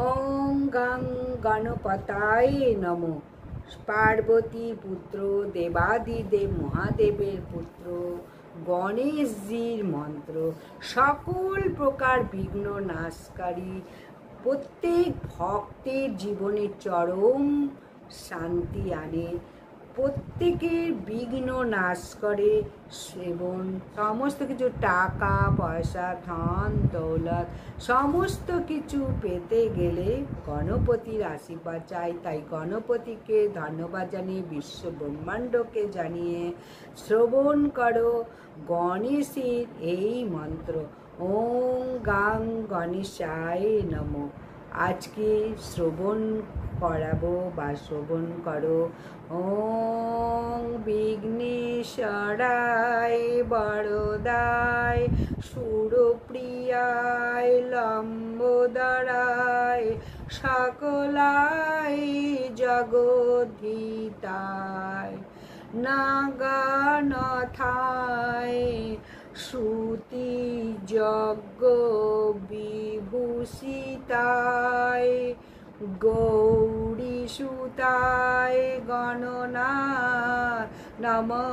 ওং গাং গণপতায় নমো। পার্বতীর পুত্র, দেবাদিদেব মহাদেবের পুত্র, গণেশজির মন্ত্র সকল প্রকার বিঘ্ন নাশকারী, প্রত্যেক ভক্তের জীবনে চরম শান্তি আনে, প্রত্যেকের বিঘ্ন নাশ করে এবং সমস্ত কিছু টাকা পয়সা ধন দৌলত সমস্ত কিছু পেতে গেলে গণপতির আশীর্বাদ চাই। তাই গণপতিকে ধন্যবাদ জানিয়ে বিশ্ব ব্রহ্মাণ্ডকে জানিয়ে শ্রবণ করো গণেশের এই মন্ত্র, ওং গাং গণেশায় নমো। আজকে শ্রবণ করাবো বা শ্রবণ করো ওং বিঘ্নেশ্বরায় বরদায় সুরপ্রিয়ায় লম্বোদরায় সকলায় জগদ্ধিতায় নাগানাথায় শ্রুতি যজ্ঞ বিভূষিতায় গৌরী সুতায় গণনাথ নমো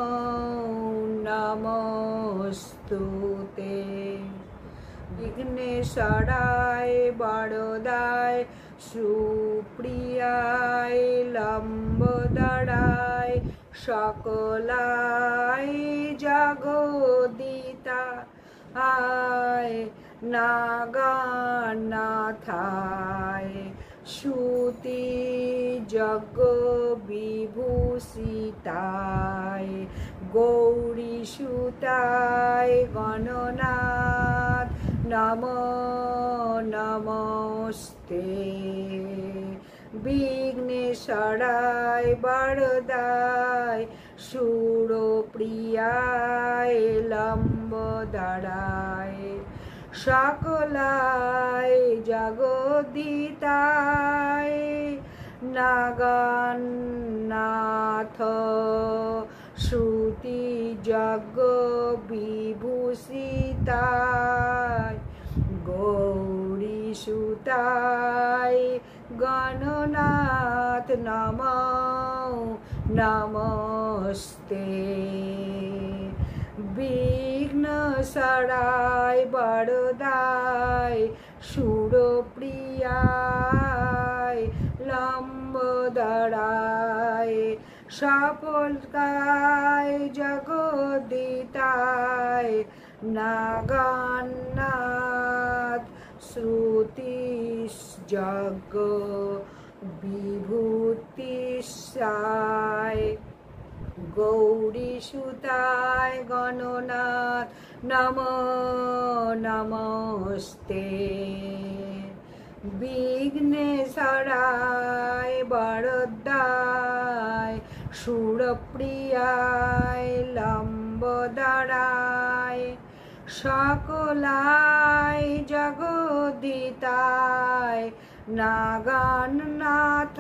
নমস্তুতে। বিঘ্নেশ্বরায় বরদায় সুপ্রিয়ায় লম্বোদরায় সকলায় জগদ্ধিতায় নাগানাথায় শ্রুতি যজ্ঞ বিভূষিতায় গৌরী সুতায় গণনাথ নমো নমস্তে। বিঘ্নেশ্বরায় বরদায় সুরপ্রিয়ায় লম্বোদরায় সকলায় জগদ্ধিতায় নাগানাথ শ্রুতি যজ্ঞ বিভূষিতায় গৌরী সুতায় গণনাথ নমো নমস্তে। বিঘ্নেশ্বরায় বরদায় সুরপ্রিয়ায় লম্বোদরায় সকলায় জগদ্ধিতায় নাগানাথ শ্রুতি যজ্ঞ বিভূতিসায় গৌরী সুতায় গণনাথ নমো নমস্তে। বিঘ্নেশ্বরায় বরদায় সুরপ্রিয়ায় লম্বোদরায় সকলায় জগদ্ধিতায় নাগানাথ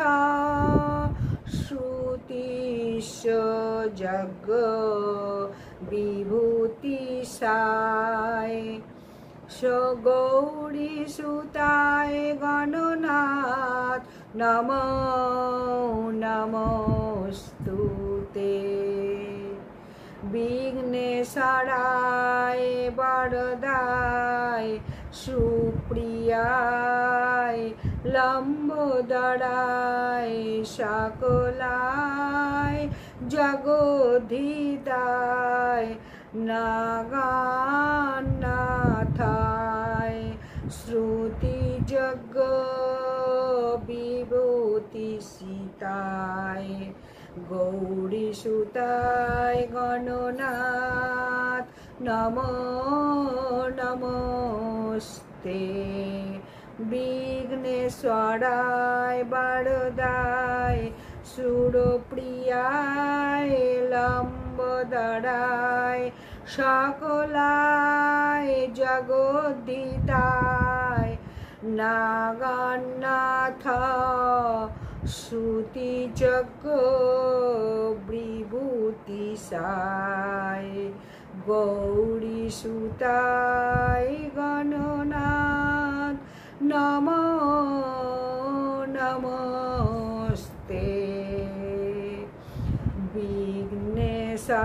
শ্রুতিশ যজ্ঞ বিভূতিসায় গৌরী সুতায় গণনাথ নমো নমস্তুতে। বিঘ্নেশ্বরায় বরদায় সুপ্রিয়ায় লম্বোদরায় সকলায় জগদ্ধিতায় নাগানাথায় শ্রুতি যজ্ঞ বিভূতিসিতায় গৌরী সুতায় গণনাথ নমো নমস্তে। বিঘ্নেশ্বরায় বরদায় সুরপ্রিয়ায় লম্বোদরায় সকলায় জগদ্ধিতায় নাগানাথ শ্রুতি যজ্ঞ বিভূতিসায় গৌরী সুতায় গণনাথ নমো নমস্তে। বিঘ্নেশ্বরায়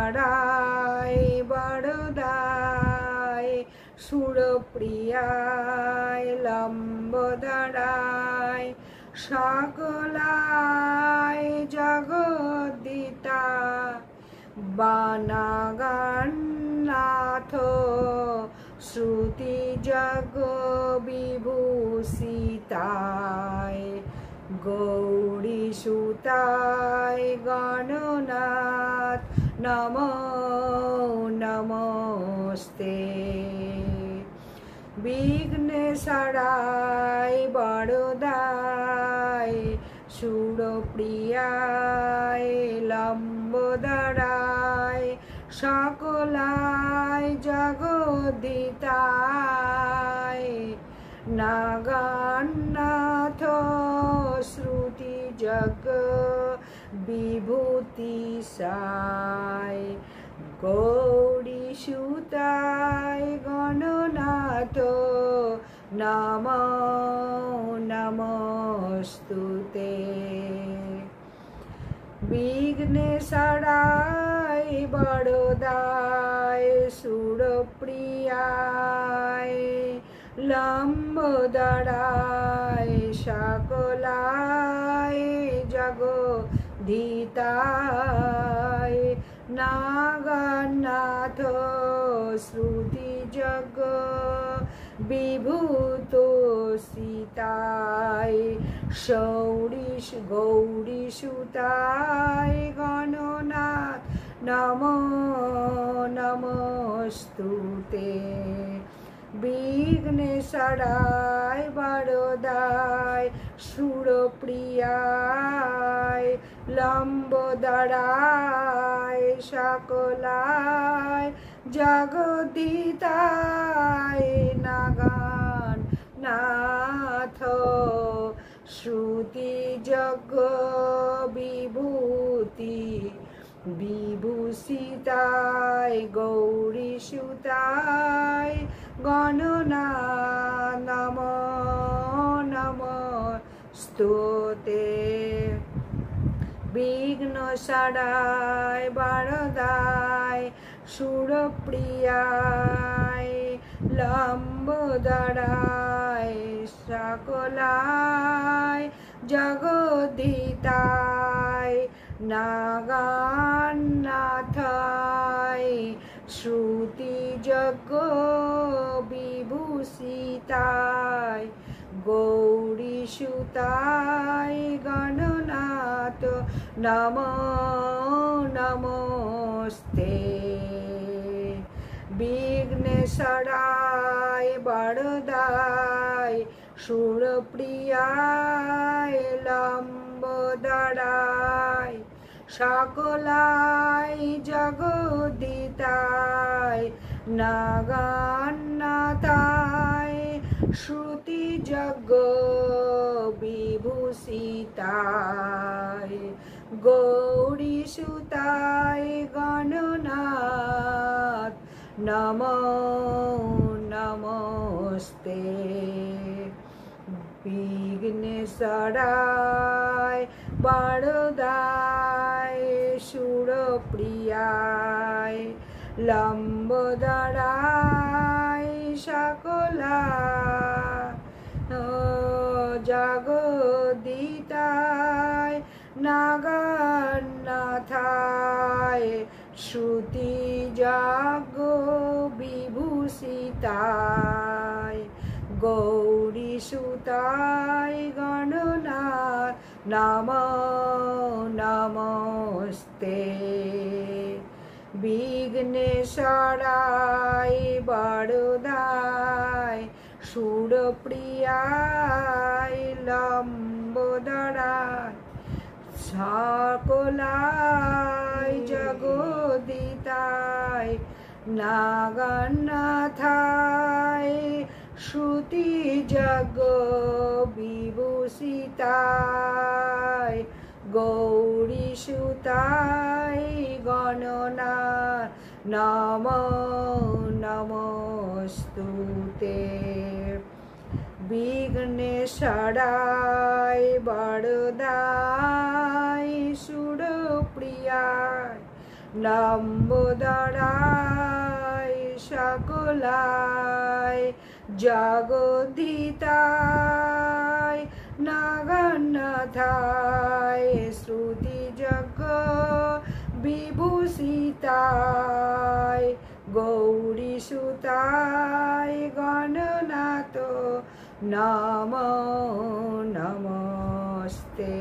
বরদায় সুরপ্রিয়ায় লম্বোদরায় সকলায় জগদ্দিতা বানাগণনাথ শ্রুতি জগ বিভূষিতায় গৌরী সুতায় গণনাথ নমো নমস্তে। বিঘ্নেশ্বরায় বরদায় সুরপ্রিয়ায় লম্বোদরায় সকলায় জগদ্দিতায় নাগনাথ শ্রুতি জগ বিভূতিসায় গৌরী সুতায় গণনাথ নমো নমস্তুতে। বিঘ্নেশ্বরায় বরদায় সুরপ্রিয়ায় লম্বোদরায় সকলায় জগদ্দিতায় নাগনাথ শ্রুতি জগ বিভূতসিতায় গৌরী সুতায় গণনাথ নমো নমস্তুতে। বিঘ্নেশ্বরায় বরদায় সুরপ্রিয়ায় লম্বোদরায় সকলায় জগদ্দিতায় নাগনাথ শ্রুতি জগ বিভূষিতায় গৌরী সুতায় গণনাথ নমো নমস্তুতে। বিঘ্নেশ্বরায় বরদায় সুরপ্রিয়ায় লম্বোদরায় সকলায় জগদ্দিতায় নাগনাথায় শ্রুতি জগ বিভূষিতায় গৌরী সুতায় গণনাথ নমো নমস্তে। বিঘ্নেশ্বরায় বরদায় সুরপ্রিয়ায় লম্বোদরায় সকলায় জগদ্দিতায় নাগনাথায় শ্রুতি জগ বিভূষিতায় গৌরী সুতায় গণনাথ নমো নমস্তে। বিঘ্নেশ্বরায় বরদায় সুরপ্রিয়ায় লম্বোদরায় সকলায় জগদ্দিতায় নাগনাথায় শ্রুতি জগ বিভূষিতায় গৌরী সুতায় গণনাথ নমো নমস্তে। বিঘ্নেশ্বরায় বরদায় সুরপ্রিয়ায় লম্বোদরায় সকলায় জগদ্দিতায় নাগনাথায় শ্রুতি জগ বিভূষিতায় গৌরী সুতায় গণনাথ নমো নমস্তুতে। বিঘ্নেশ্বরায় বরদায় সুরপ্রিয়ায় লম্বোদরায় সকলায় জগদ্ধিতায় নাগনাথায় শ্রুতিযজ্ঞ বিভূষিতায় গৌরীসুতায় গণনাথ নমো নমস্তে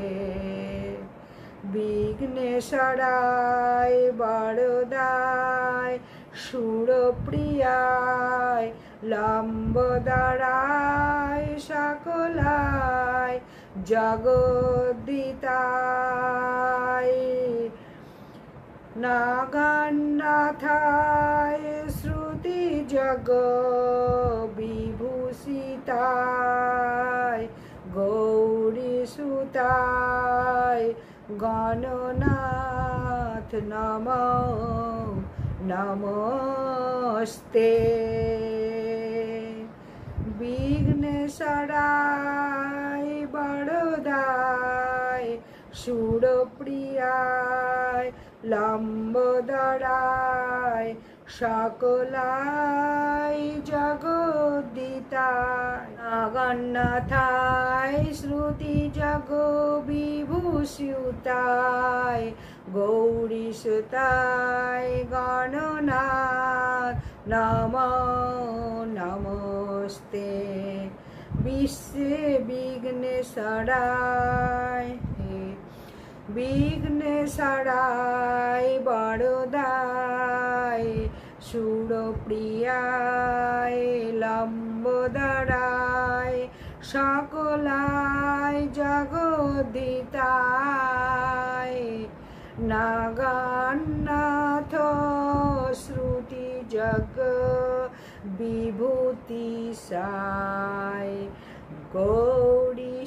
বিঘ্নেশ্বরায় বরদায় সুরপ্রিয়ায় লম্বোদরায় সকলায় জগদ্ধিতায় নাগনাথায় শ্রুতিযজ্ঞ বিভূষিতায় গৌরীসুতায় গণনাথ নমো নমস্তে বিঘ্নেশ্বরায় বরদায় সুরপ্রিয়ায় লম্বোদরায় সকলায় জগদ্ধিতায় নাগনাথায় শ্রুতিযজ্ঞ বিভূষিতায় গৌরীসুতায় গণনাথ নমো নমস্তে বিশ্বে বিঘ্নেশ্বরায় বিঘ্নেশ্বরায় বরদায় সুরপ্রিয়ায় লম্বোদরায় সকলায় জগদ্ধিতায় নাগনাথ শ্রুতিযজ্ঞ বিভূতিসায় গৌরীসুতায়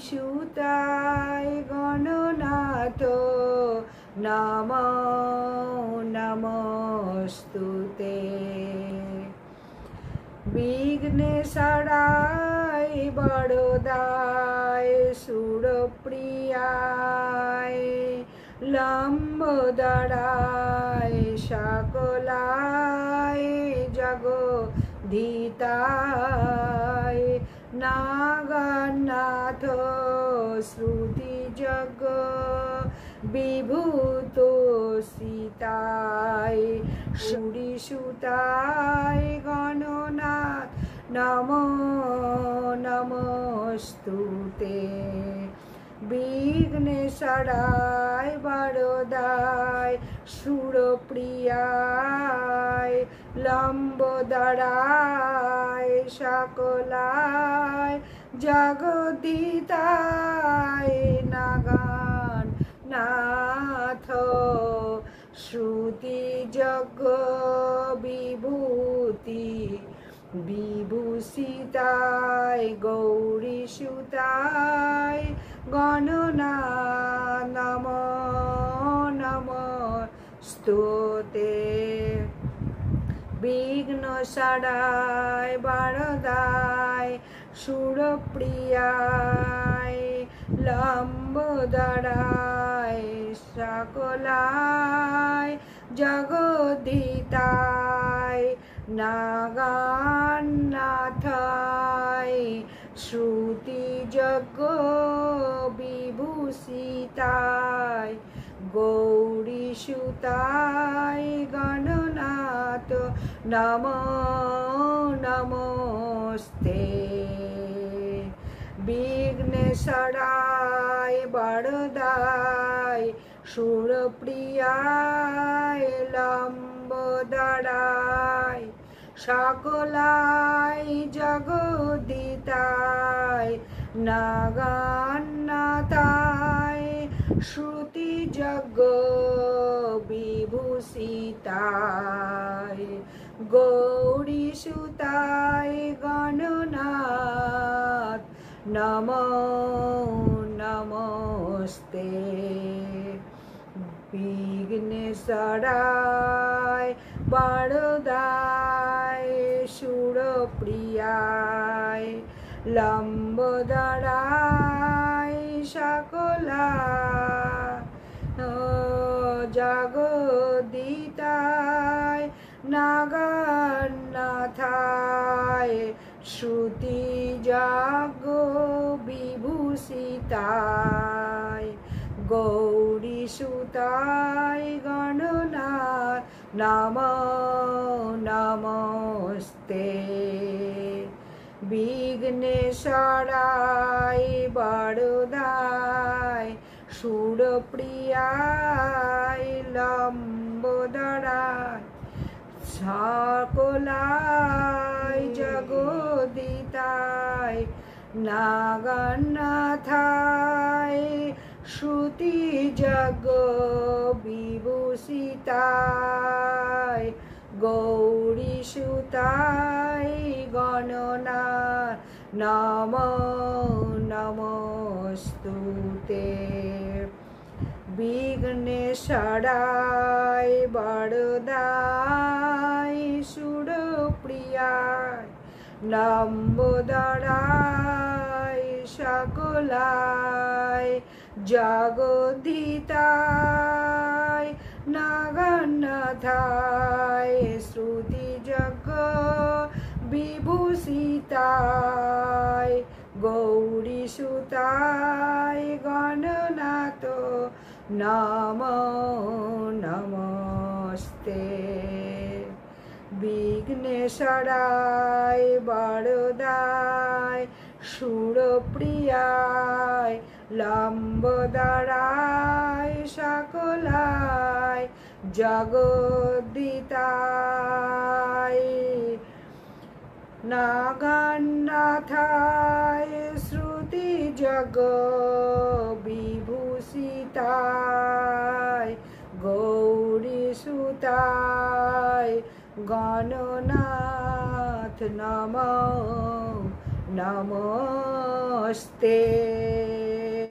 গণনাথ নমো নমস্তুতে বিঘ্নেশ্বরায় বরদায় সুরপ্রিয়ায় লম্বোদরায় সকলায় জগদ্ধিতায় নাগনাথ শ্রুতিযজ্ঞ বিভূষিতায় গৌরীসুতায় গণনাথ নমো নমস্তুতে বিঘ্নেশ্বরায় বরদায় সুরপ্রিয়ায় লম্বোদরায় সকলায় জগদ্ধিতায় নাগনাথ শ্রুতিযজ্ঞ বিভূষিতায় গৌরীসুতায় গণনাথ নমো নমস্তুতে বিঘ্নেশ্বরায় বরদায় সুরপ্রিয়ায় লম্বোদরায় সকলায় জগদ্ধিতায় নাগনাথায় শ্রুতিযজ্ঞ বিভূষিতায় গৌরীসুতায় গণনাথ নমো নমস্তে বিঘ্নেশ্বরায় বরদায় সুরপ্রিয়ায় লম্বোদরায় সকলায় জগদ্ধিতায় নাগনাথায় শ্রুতিযজ্ঞ বিভূষিতায় গৌরীসুতায় গণনাথ নমো নমস্তে বিঘ্নেশ্বরায় বরদায় সুরপ্রিয়ায় লম্বোদরায় সকলায় জগদ্দিতায় নাগনাথায় শ্রুতি জাগ বিভূষিতায় গৌরী সুতায় গণনাথ নমো নমস্তে বিঘ্নেশ্বরায় বরদায় সুরপ্রিয়ায় লম্বোদরায় সকলায় জগদ্দিতায় নাগনাথায় শ্রুতি জগ বিভূষিতায় গৌরী সুতায় গণনাথ নমো নমস্তুতে বিঘ্নেশ্বরায় বরদায় সুরপ্রিয়ায় লম্বোদরায় সকলায় জগদ্দিতায় নাগনাথায় শ্রুতি জগ বিভূষিতায় গৌরী সুতায় গণনাথ নমো নমস্তে বিঘ্নেশ্বরায় বরদায় সুরপ্রিয়ায় লম্বোদরায় সকলায় জগদ্দিতায় নাগনাথায় শ্রুতি জগ বিভূষিতায় গৌরী সুতায় গণনাথ নমো নমস্তে।